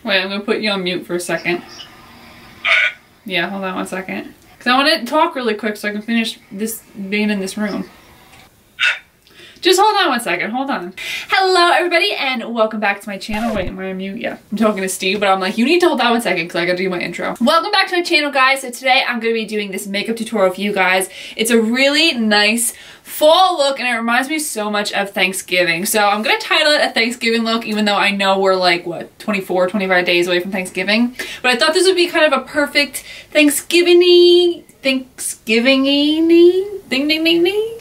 Wait, I'm gonna put you on mute for a second. Yeah, hold on 1 second. Because I want to talk really quick so I can finish this being in this room. Just hold on 1 second, hold on. Hello everybody and welcome back to my channel. Wait, am I on mute? Yeah, I'm talking to Steve, but I'm like, you need to hold on 1 second because I gotta do my intro. Welcome back to my channel, guys. So today I'm gonna be doing this makeup tutorial for you guys. It's a really nice fall look and it reminds me so much of Thanksgiving. So I'm gonna title it a Thanksgiving look, even though I know we're like, what, 24, 25 days away from Thanksgiving. But I thought this would be kind of a perfect Thanksgiving-y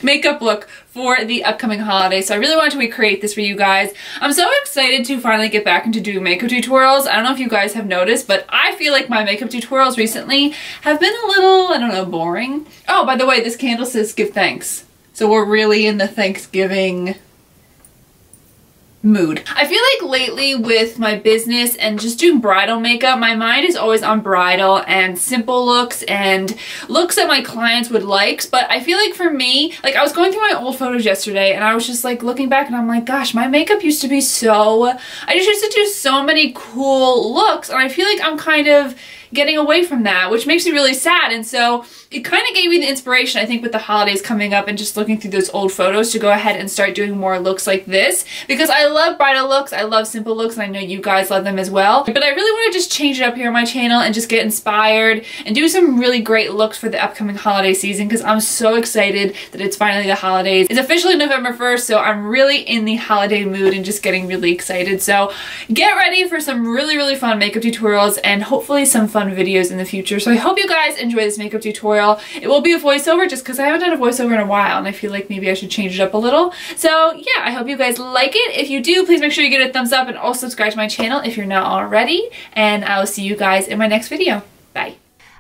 makeup look for the upcoming holidays. So I really wanted to recreate this for you guys. I'm so excited to finally get back into doing makeup tutorials. I don't know if you guys have noticed, but I feel like my makeup tutorials recently have been a little, I don't know, boring. Oh, by the way, this candle says give thanks. So we're really in the Thanksgiving mood. I feel like lately with my business and just doing bridal makeup, my mind is always on bridal and simple looks and looks that my clients would like. But I feel like for me, like I was going through my old photos yesterday and I was just like looking back and I'm like, gosh, my makeup used to be so, I just used to do so many cool looks and I feel like I'm kind of getting away from that, which makes me really sad. And so it kind of gave me the inspiration, I think, with the holidays coming up and just looking through those old photos to go ahead and start doing more looks like this, because I love bridal looks, I love simple looks, and I know you guys love them as well. But I really want to just change it up here on my channel and just get inspired and do some really great looks for the upcoming holiday season, because I'm so excited that it's finally the holidays. It's officially November 1st, so I'm really in the holiday mood and just getting really excited. So get ready for some really, really fun makeup tutorials and hopefully some fun videos in the future. So I hope you guys enjoy this makeup tutorial. It will be a voiceover just because I haven't done a voiceover in a while and I feel like maybe I should change it up a little. So yeah, I hope you guys like it. If you do, please make sure you give it a thumbs up and also subscribe to my channel if you're not already. And I will see you guys in my next video. Bye.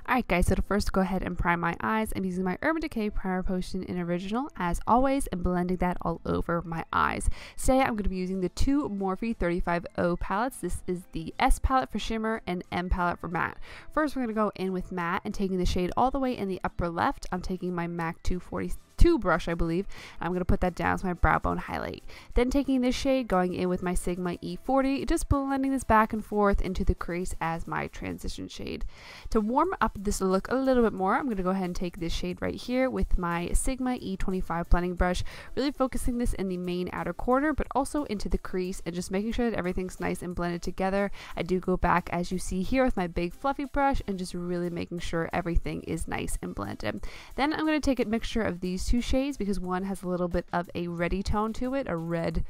Alright guys, so to first go ahead and prime my eyes, I'm using my Urban Decay Primer Potion in Original as always and blending that all over my eyes. Today I'm going to be using the two Morphe 35O palettes. This is the S palette for shimmer and M palette for matte. First we're going to go in with matte and taking the shade all the way in the upper left, I'm taking my MAC 242 brush, I believe. I'm going to put that down as my brow bone highlight. Then taking this shade, going in with my Sigma E40, just blending this back and forth into the crease as my transition shade. To warm up this look a little bit more, I'm going to go ahead and take this shade right here with my Sigma E25 blending brush, really focusing this in the main outer corner, but also into the crease and just making sure that everything's nice and blended together. I do go back, as you see here, with my big fluffy brush and just really making sure everything is nice and blended. Then I'm going to take a mixture of these two shades because one has a little bit of a reddy tone to it, a red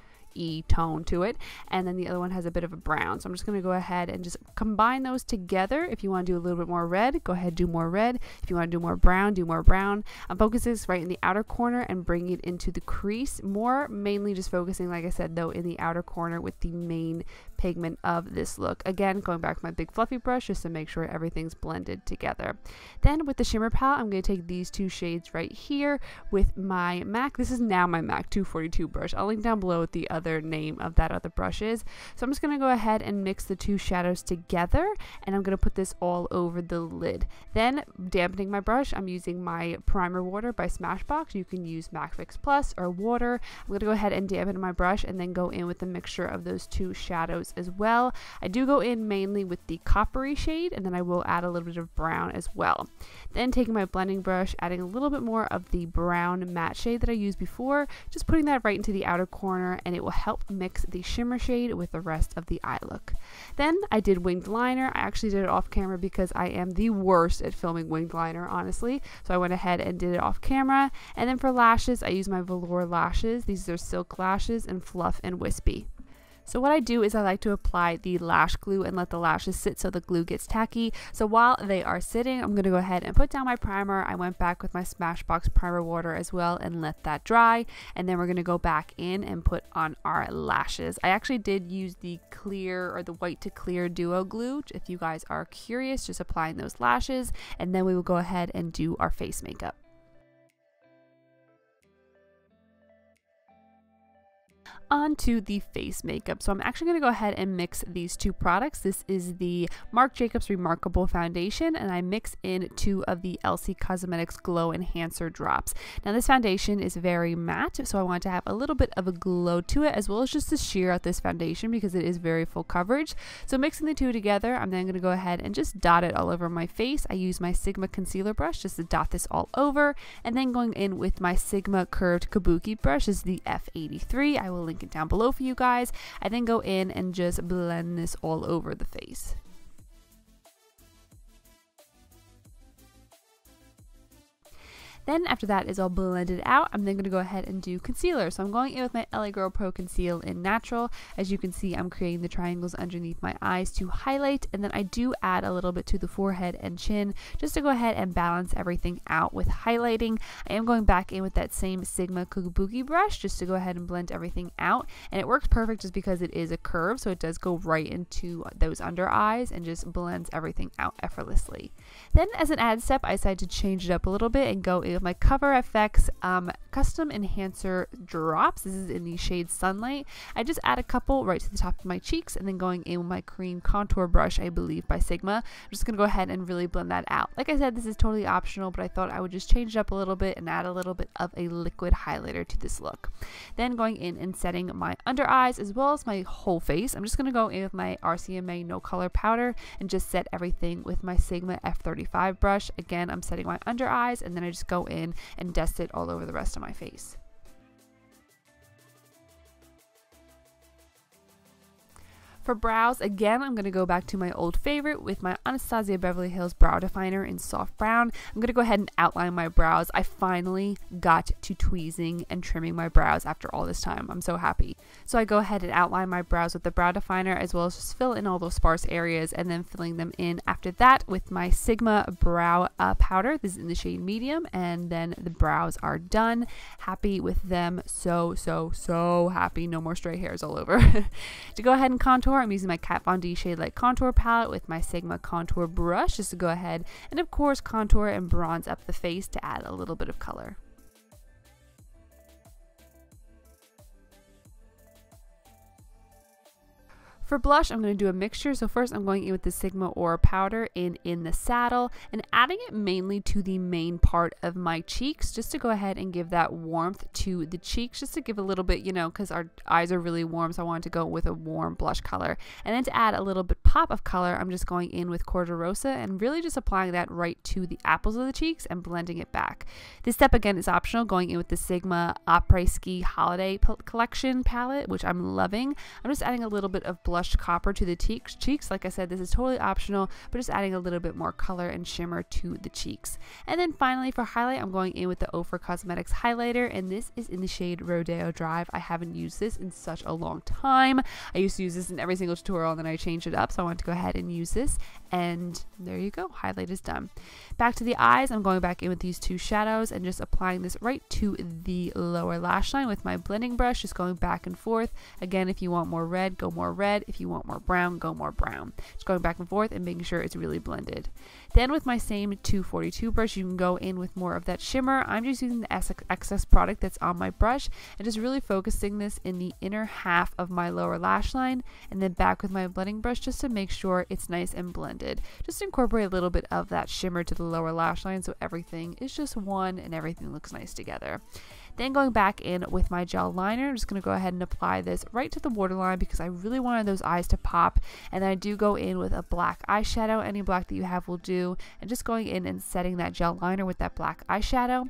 tone to it, and then the other one has a bit of a brown. So I'm just going to go ahead and just combine those together. If you want to do a little bit more red, go ahead, do more red. If you want to do more brown, do more brown. I'm focusing this right in the outer corner and bringing it into the crease more, mainly just focusing, like I said, though, in the outer corner with the main pigment of this look. Again, going back to my big fluffy brush just to make sure everything's blended together. Then with the shimmer palette, I'm going to take these two shades right here with my MAC. This is now my MAC 242 brush. I'll link down below with the other name of that other brush is. So I'm just going to go ahead and mix the two shadows together and I'm going to put this all over the lid. Then dampening my brush, I'm using my primer water by Smashbox. You can use MAC Fix Plus or water. I'm going to go ahead and dampen my brush and then go in with a mixture of those two shadows as well. I do go in mainly with the coppery shade and then I will add a little bit of brown as well. Then taking my blending brush, adding a little bit more of the brown matte shade that I used before, just putting that right into the outer corner and it will help mix the shimmer shade with the rest of the eye look. Then I did winged liner. I actually did it off camera because I am the worst at filming winged liner, honestly. So I went ahead and did it off camera. And then for lashes, I use my velour lashes. These are silk lashes and fluff and wispy. So what I do is I like to apply the lash glue and let the lashes sit so the glue gets tacky. So while they are sitting, I'm going to go ahead and put down my primer. I went back with my Smashbox primer water as well and let that dry. And then we're going to go back in and put on our lashes. I actually did use the clear or the white to clear duo glue. If you guys are curious, just applying those lashes. And then we will go ahead and do our face makeup. onto the face makeup. So I'm actually going to go ahead and mix these two products. This is the Marc Jacobs Remarkable Foundation, and I mix in 2 of the LC Cosmetics Glow Enhancer drops. Now this foundation is very matte, so I want to have a little bit of a glow to it, as well as just to sheer out this foundation because it is very full coverage. So mixing the two together, I'm then going to go ahead and just dot it all over my face. I use my Sigma concealer brush just to dot this all over, and then going in with my Sigma curved kabuki brush. This is the F83. I will link it down below for you guys. I then go in and just blend this all over the face. Then after that is all blended out, I'm then going to go ahead and do concealer. So I'm going in with my LA Girl Pro Conceal in Natural. As you can see, I'm creating the triangles underneath my eyes to highlight, and then I do add a little bit to the forehead and chin just to go ahead and balance everything out with highlighting. I am going back in with that same Sigma kabuki brush just to go ahead and blend everything out, and it works perfect just because it is a curve, so it does go right into those under eyes and just blends everything out effortlessly. Then as an added step, I decided to change it up a little bit and go in with my Cover FX Custom Enhancer drops. This is in the shade Sunlight. I just add a couple right to the top of my cheeks, and then going in with my cream contour brush, I believe by Sigma. I'm just going to go ahead and really blend that out. Like I said, this is totally optional, but I thought I would just change it up a little bit and add a little bit of a liquid highlighter to this look. Then going in and setting my under eyes as well as my whole face. I'm just going to go in with my RCMA No Color Powder and just set everything with my Sigma F35 brush. Again, I'm setting my under eyes, and then I just go in and dust it all over the rest of my face. For brows, again, I'm going to go back to my old favorite with my Anastasia Beverly Hills Brow Definer in Soft Brown. I'm going to go ahead and outline my brows. I finally got to tweezing and trimming my brows after all this time. I'm so happy. So I go ahead and outline my brows with the brow definer, as well as just fill in all those sparse areas, and then filling them in after that with my Sigma brow powder. This is in the shade Medium, and then the brows are done. Happy with them. So happy. No more stray hairs all over. To go ahead and contour, I'm using my Kat Von D Shade Light Contour Palette with my Sigma Contour Brush just to go ahead and, of course, contour and bronze up the face to add a little bit of color. For blush, I'm going to do a mixture. So first I'm going in with the Sigma Aura powder in the saddle and adding it mainly to the main part of my cheeks just to go ahead and give that warmth to the cheeks, just to give a little bit, you know, because our eyes are really warm, so I wanted to go with a warm blush color. And then to add a little bit pop of color, I'm just going in with Corda Rosa and really just applying that right to the apples of the cheeks and blending it back. This step again is optional, going in with the Sigma Après Ski Holiday Collection palette, which I'm loving. I'm just adding a little bit of blushed copper to the cheeks. Like I said, this is totally optional, but just adding a little bit more color and shimmer to the cheeks. And then finally for highlight, I'm going in with the Ofra Cosmetics highlighter, and this is in the shade Rodeo Drive. I haven't used this in such a long time. I used to use this in every single tutorial, and then I changed it up, so I wanted to go ahead and use this, and there you go, highlight is done. Back to the eyes, I'm going back in with these two shadows and just applying this right to the lower lash line with my blending brush, just going back and forth. Again, if you want more red, go more red. If you want more brown, go more brown. Just going back and forth and making sure it's really blended. Then with my same 242 brush, you can go in with more of that shimmer. I'm just using the excess product that's on my brush and just really focusing this in the inner half of my lower lash line, and then back with my blending brush just to make sure it's nice and blended. Just incorporate a little bit of that shimmer to the lower lash line so everything is just one and everything looks nice together. Then going back in with my gel liner, I'm just going to go ahead and apply this right to the waterline because I really wanted those eyes to pop. And then I do go in with a black eyeshadow. Any black that you have will do. And just going in and setting that gel liner with that black eyeshadow.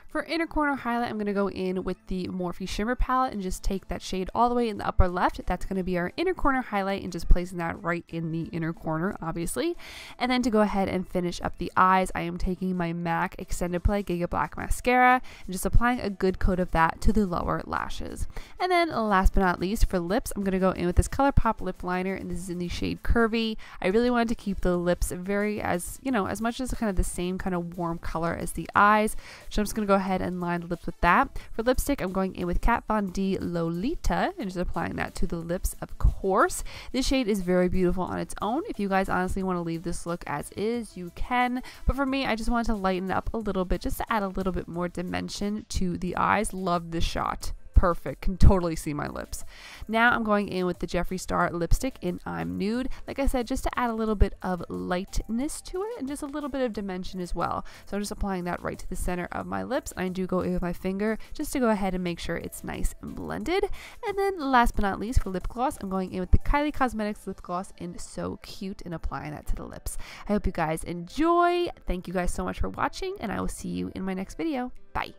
For inner corner highlight, I'm going to go in with the Morphe Shimmer palette and just take that shade all the way in the upper left. That's going to be our inner corner highlight, and just placing that right in the inner corner, obviously. And then to go ahead and finish up the eyes, I am taking my MAC Extended Play Giga Black Mascara and just applying a good coat of that to the lower lashes. And then last but not least, for lips, I'm going to go in with this ColourPop lip liner, and this is in the shade Curvy. I really wanted to keep the lips very, as much as kind of the same kind of warm color as the eyes. So I'm just going to go ahead and line the lips with that. For lipstick, I'm going in with Kat Von D Lolita and just applying that to the lips, of course. This shade is very beautiful on its own. If you guys honestly want to leave this look as is, you can. But for me, I just wanted to lighten it up a little bit just to add a little bit more dimension to the eyes. Love this shot. Perfect. Can totally see my lips. Now I'm going in with the Jeffree Star lipstick in I'm Nude. Like I said, just to add a little bit of lightness to it and just a little bit of dimension as well. So I'm just applying that right to the center of my lips. I do go in with my finger just to go ahead and make sure it's nice and blended. And then last but not least, for lip gloss, I'm going in with the Kylie Cosmetics lip gloss in So Cute and applying that to the lips. I hope you guys enjoy. Thank you guys so much for watching, and I will see you in my next video. Bye.